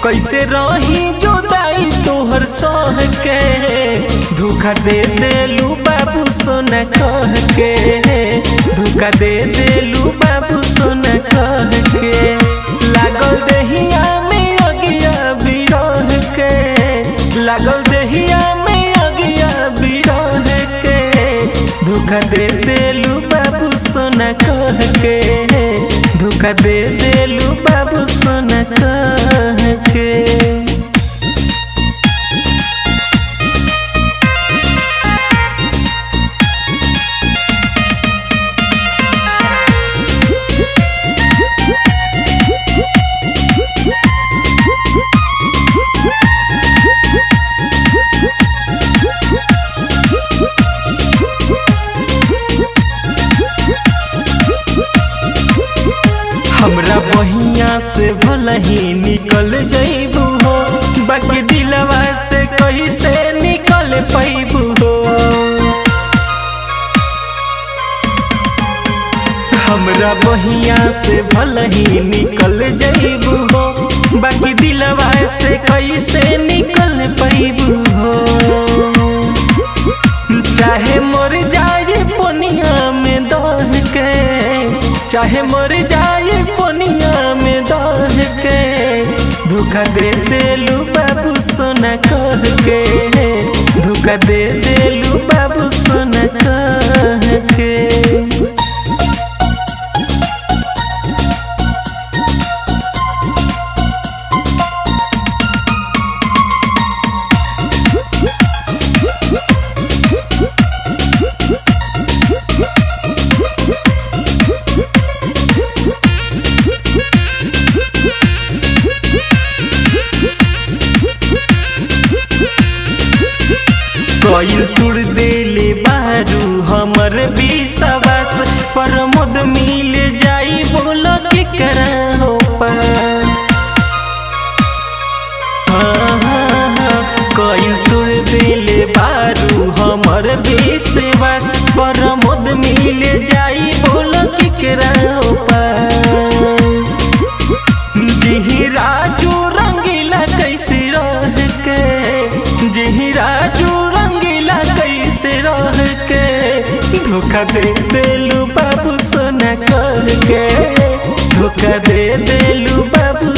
कैसे रही जुदाई तोहर सह के, धोखा दे देलू बाबू सोना कह के, धोखा दे देलू बाबू सोना कह के। लागल देहिया में अगिया बिरह के, लागल देहिया में अगिया बिरह के, धोखा दे देलू बाबू सोना कह के, धोखा दे देलू बाबू सोना कह के। हमरा बहिया से भला ही निकल जइबू हो, बाकी दिलवा से कैसे निकल पैबू हो। हमरा बहिया से भला ही निकल जइबू हो, बाकी दिलवा से कैसे निकल पैबू हो। चाहे मर जाए पनिया में दह के, चाहे मर जाए पनिया में दह के, धोखा दे देलू बाबू सोना कह के, धोखा दे देलू बाबू सोना कह के। कईल तुड़ देले बारू हमर विश्वास, प्रमोद मिल जाई बोल के करा हो पास। कईल तुड़ देले बारू हमर विश्वास, प्रमोद मिल जाई बोल के करा हो पास। जी राजू रंगीला कैसे रह के, जी राजू कैसे रह के, धोखा दे देलू बाबू सोना कह के, धोखा दे देलू बाबू